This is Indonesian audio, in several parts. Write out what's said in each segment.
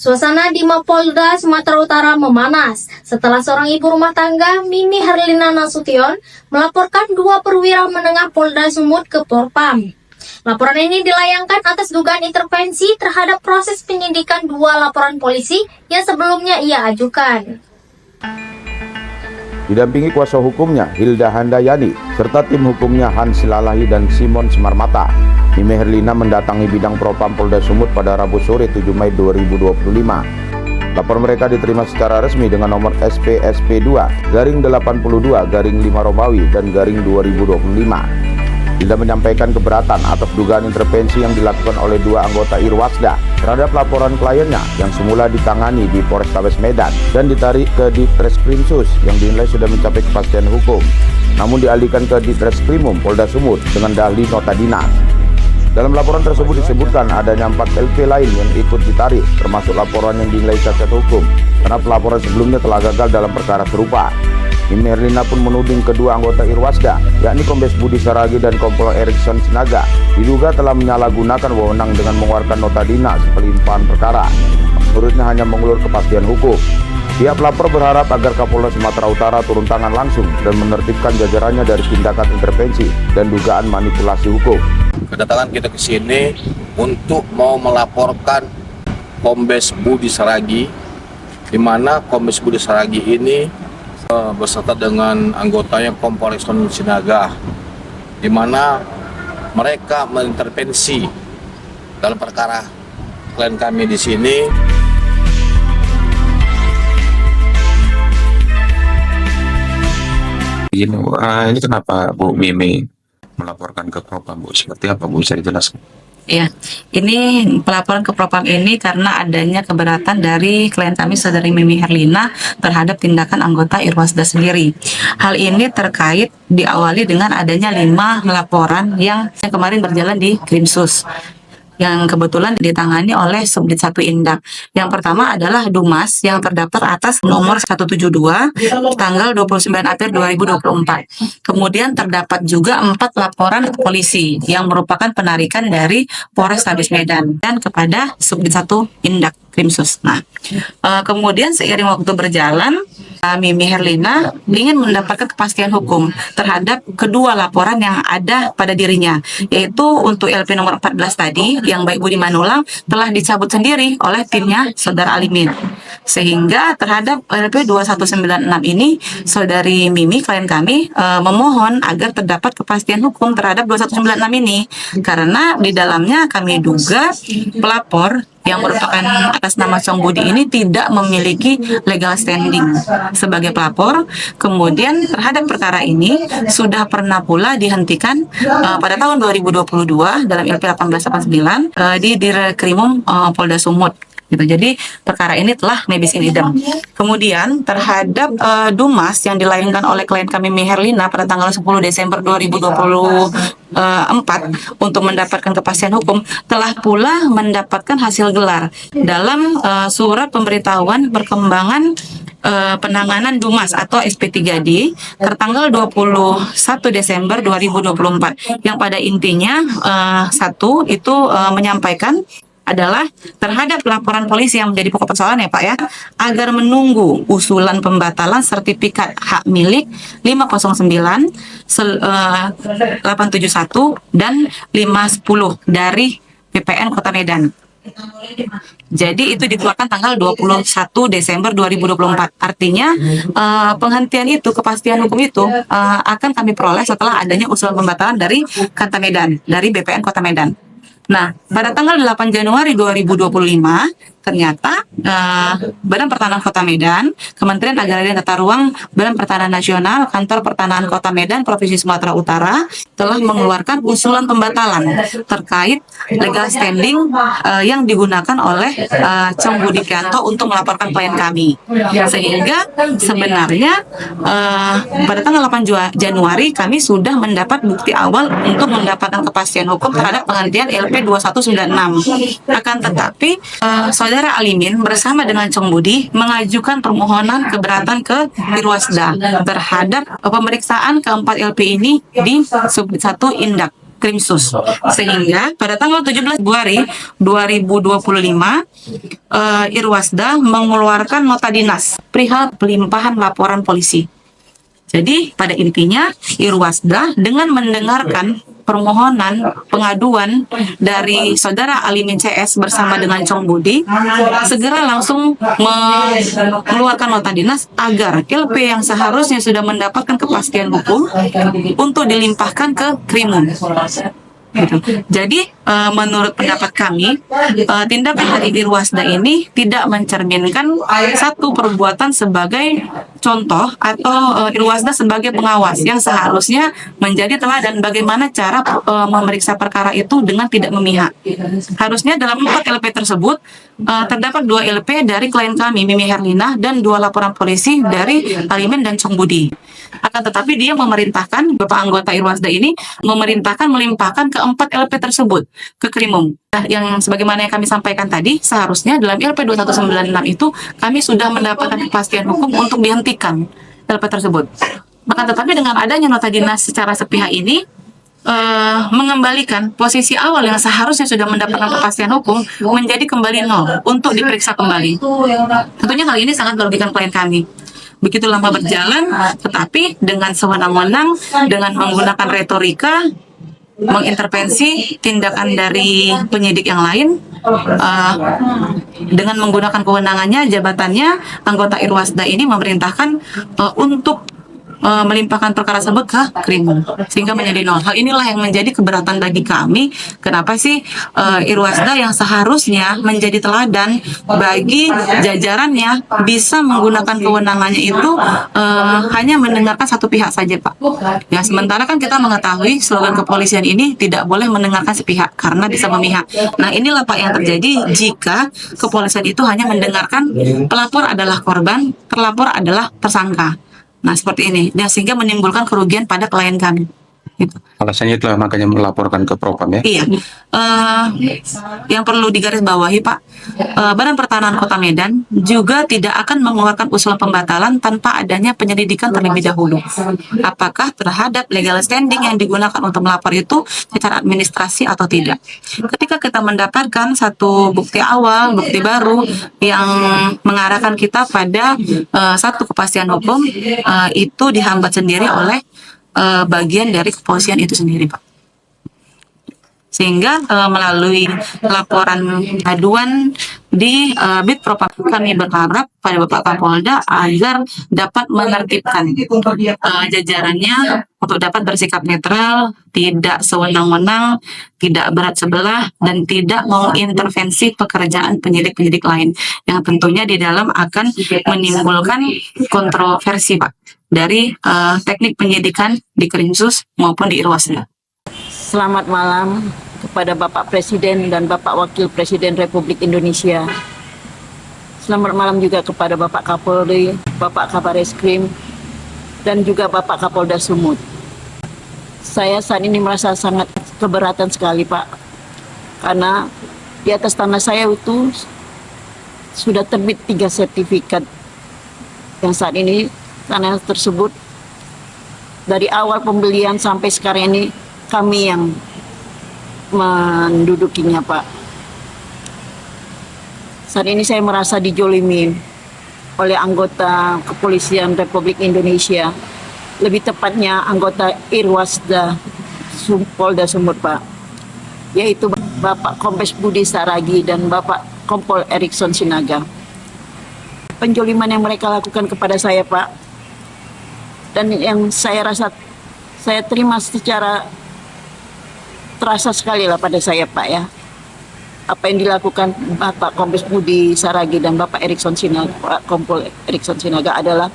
Suasana di Mapolda Sumatera Utara memanas setelah seorang ibu rumah tangga, Mimi Herlina Nasution, melaporkan dua perwira menengah Polda Sumut ke Propam. Laporan ini dilayangkan atas dugaan intervensi terhadap proses penyidikan dua laporan polisi yang sebelumnya ia ajukan. Didampingi kuasa hukumnya Hilda Handayani serta tim hukumnya Hans Lalahi dan Simon Semarmata, Mimi Herlina mendatangi bidang Propam Polda Sumut pada Rabu sore 7 Mei 2025. Laporan mereka diterima secara resmi dengan nomor SP-SP2/82/5 Romawi dan garing 2025. Hilda menyampaikan keberatan atas dugaan intervensi yang dilakukan oleh dua anggota Irwasda terhadap laporan kliennya yang semula ditangani di Polrestabes Medan dan ditarik ke Ditreskrimsus yang dinilai sudah mencapai kepastian hukum, namun dialihkan ke Ditreskrimum Polda Sumut dengan dalih nota dinas. Dalam laporan tersebut disebutkan adanya 4 LP lain yang ikut ditarik, termasuk laporan yang dinilai cacat hukum karena pelaporan sebelumnya telah gagal dalam perkara serupa. Mimi Herlina pun menuding kedua anggota Irwasda, yakni Kombes Budi Saragi dan Kompol Erikson Sinaga, diduga telah menyalahgunakan wewenang dengan mengeluarkan nota dinas pelimpahan perkara. Menurutnya hanya mengulur kepastian hukum. Pihak pelapor berharap agar Kapolda Sumatera Utara turun tangan langsung dan menertibkan jajarannya dari tindakan intervensi dan dugaan manipulasi hukum. Kedatangan kita ke sini untuk mau melaporkan Kombes Budi Saragi, di mana Kombes Budi Saragi ini beserta dengan anggotanya Kompol Erikson Sinaga, di mana mereka mengintervensi dalam perkara klien kami di sini. Ini kenapa Bu Mimi melaporkan ke Propam, Bu? Seperti apa, Bu? Bisa dijelaskan? Ya, ini pelaporan ke Propam ini karena adanya keberatan dari klien kami saudari Mimi Herlina terhadap tindakan anggota Irwasda sendiri. Hal ini terkait diawali dengan adanya 5 laporan yang kemarin berjalan di Krimsus, yang kebetulan ditangani oleh Subdit 1 Indak. Yang pertama adalah Dumas yang terdaftar atas nomor 172 tanggal 29 April 2024. Kemudian terdapat juga 4 laporan ke polisi yang merupakan penarikan dari Polrestabes Medan dan kepada Subdit 1 Indak Krimsus. Nah, kemudian seiring waktu berjalan, Mimi Herlina ingin mendapatkan kepastian hukum terhadap kedua laporan yang ada pada dirinya, yaitu untuk LP nomor 14 tadi yang Baik Budi Manulang telah dicabut sendiri oleh timnya Saudara Alimin. Sehingga terhadap LP 2196 ini saudari Mimi klien kami memohon agar terdapat kepastian hukum terhadap 2196 ini, karena di dalamnya kami duga pelapor yang merupakan atas nama Chong Budi ini tidak memiliki legal standing sebagai pelapor. Kemudian terhadap perkara ini sudah pernah pula dihentikan pada tahun 2022 dalam LP 1889 di Direkrimum Polda Sumut. Gitu. Jadi perkara ini telah nebis in idem. Kemudian terhadap Dumas yang dilayangkan oleh klien kami Mimi Herlina pada tanggal 10 Desember 2024 untuk mendapatkan kepastian hukum telah pula mendapatkan hasil gelar dalam surat pemberitahuan perkembangan penanganan Dumas atau SP3D tertanggal 21 Desember 2024 yang pada intinya satu itu menyampaikan adalah terhadap laporan polisi yang menjadi pokok persoalan ya Pak ya, agar menunggu usulan pembatalan sertifikat hak milik 509, 871 dan 510 dari BPN Kota Medan. Jadi itu dikeluarkan tanggal 21 Desember 2024. Artinya penghentian itu, kepastian hukum itu akan kami peroleh setelah adanya usulan pembatalan dari Kota Medan, dari BPN Kota Medan. Nah, pada tanggal 8 Januari 2025, ternyata Badan Pertanahan Kota Medan, Kementerian Agraria dan Tata Ruang, Badan Pertanahan Nasional, Kantor Pertanahan Kota Medan, Provinsi Sumatera Utara telah mengeluarkan usulan pembatalan terkait legal standing yang digunakan oleh Chong Budi Prianto untuk melaporkan klien kami. Sehingga sebenarnya pada tanggal 8 Januari kami sudah mendapat bukti awal untuk mendapatkan kepastian hukum terhadap penghentian LP 2196. Akan tetapi Saudara Alimin bersama dengan Chong Budi mengajukan permohonan keberatan ke Irwasda terhadap pemeriksaan keempat LP ini di Subdit 1 Indak. Krimsus. Sehingga pada tanggal 17 Februari 2025 Irwasda mengeluarkan nota dinas perihal pelimpahan laporan polisi. Jadi pada intinya Irwasda dengan mendengarkan permohonan pengaduan dari saudara Alimin CS bersama dengan Chong Budi segera langsung mengeluarkan nota dinas agar LP yang seharusnya sudah mendapatkan kepastian hukum untuk dilimpahkan ke Krimum. Gitu. Jadi menurut pendapat kami tindakan dari Irwasda ini tidak mencerminkan satu perbuatan sebagai contoh atau Irwasda sebagai pengawas yang seharusnya menjadi teladan bagaimana cara memeriksa perkara itu dengan tidak memihak. Harusnya dalam 4 LP tersebut terdapat 2 LP dari klien kami Mimi Herlina dan 2 laporan polisi dari Alimin dan Chong Budi. Akan tetapi dia memerintahkan Bapak anggota Irwasda ini memerintahkan melimpahkan ke 4 LP tersebut ke Krimum. Nah, yang sebagaimana yang kami sampaikan tadi, seharusnya dalam LP 2196 itu kami sudah mendapatkan kepastian hukum untuk dihentikan LP tersebut. Maka tetapi dengan adanya nota dinas secara sepihak ini mengembalikan posisi awal yang seharusnya sudah mendapatkan kepastian hukum menjadi kembali nol untuk diperiksa kembali. Tentunya hal ini sangat merugikan klien kami. Begitu lama berjalan, tetapi dengan sewenang-wenang, dengan menggunakan retorika, mengintervensi tindakan dari penyidik yang lain, dengan menggunakan kewenangannya, jabatannya, anggota Irwasda ini memerintahkan untuk melimpahkan perkara tersebut ke Krimum sehingga menjadi nol. Hal inilah yang menjadi keberatan bagi kami. Kenapa sih Irwasda yang seharusnya menjadi teladan bagi jajarannya bisa menggunakan kewenangannya itu hanya mendengarkan satu pihak saja, Pak. Ya, sementara kan kita mengetahui slogan kepolisian ini tidak boleh mendengarkan sepihak karena bisa memihak. Nah, inilah Pak yang terjadi jika kepolisian itu hanya mendengarkan pelapor adalah korban, terlapor adalah tersangka. Nah, seperti ini, dan sehingga menimbulkan kerugian pada klien kami. Gitu. Alasannya itulah makanya melaporkan ke Propam ya. Iya. Yang perlu digarisbawahi Pak, Badan Pertanahan Kota Medan juga tidak akan mengeluarkan usulan pembatalan tanpa adanya penyelidikan terlebih dahulu. Apakah terhadap legal standing yang digunakan untuk melapor itu secara administrasi atau tidak. Ketika kita mendapatkan satu bukti awal, bukti baru yang mengarahkan kita pada satu kepastian hukum, itu dihambat sendiri oleh bagian dari kepolisian itu sendiri, Pak. Sehingga melalui laporan aduan di Bid Propam kami berharap pada Bapak Kapolda agar dapat menertibkan jajarannya untuk dapat bersikap netral, tidak sewenang-wenang, tidak berat sebelah, dan tidak mengintervensi pekerjaan penyidik-penyidik lain yang tentunya di dalam akan menimbulkan kontroversi, Pak, dari teknik penyidikan di Krimsus maupun di Irwasda. Selamat malam kepada Bapak Presiden dan Bapak Wakil Presiden Republik Indonesia. Selamat malam juga kepada Bapak Kapolri, Bapak Kabareskrim, dan juga Bapak Kapolda Sumut. Saya saat ini merasa sangat keberatan sekali, Pak, karena di atas tanah saya itu sudah terbit 3 sertifikat yang saat ini tanah tersebut dari awal pembelian sampai sekarang ini kami yang mendudukinya, Pak. Saat ini saya merasa dijolimi oleh anggota Kepolisian Republik Indonesia, lebih tepatnya anggota Irwasda Polda Sumut, Pak, yaitu Bapak Kombes Budi Saragi dan Bapak Kompol Erikson Sinaga. Penjoliman yang mereka lakukan kepada saya, Pak, dan yang saya rasa saya terima secara terasa sekali lah pada saya, Pak, ya. Apa yang dilakukan Bapak Kombes Budi Saragi dan Bapak Erikson Sinaga, Pak Kompol Erikson Sinaga adalah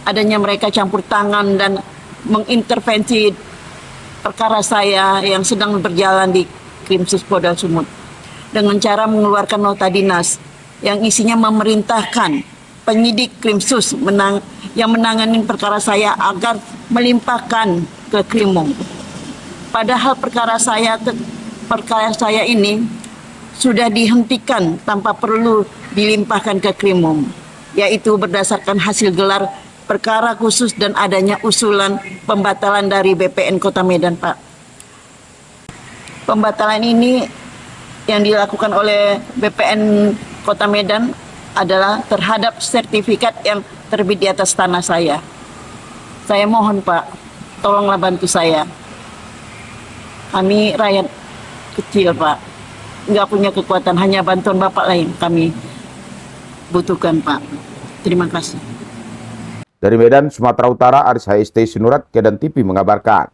adanya mereka campur tangan dan mengintervensi perkara saya yang sedang berjalan di Krimsus Polda Sumut dengan cara mengeluarkan nota dinas yang isinya memerintahkan penyidik Krimsus yang menangani perkara saya agar melimpahkan ke Krimum. Padahal perkara saya ini sudah dihentikan tanpa perlu dilimpahkan ke Krimum, yaitu berdasarkan hasil gelar perkara khusus dan adanya usulan pembatalan dari BPN Kota Medan, Pak. Pembatalan ini yang dilakukan oleh BPN Kota Medan adalah terhadap sertifikat yang terbit di atas tanah saya. Saya mohon Pak, tolonglah bantu saya. Kami rakyat kecil Pak, nggak punya kekuatan, hanya bantuan Bapak lain kami butuhkan Pak. Terima kasih. Dari Medan, Sumatera Utara, Aris HST Sinurat, Kedan TV mengabarkan.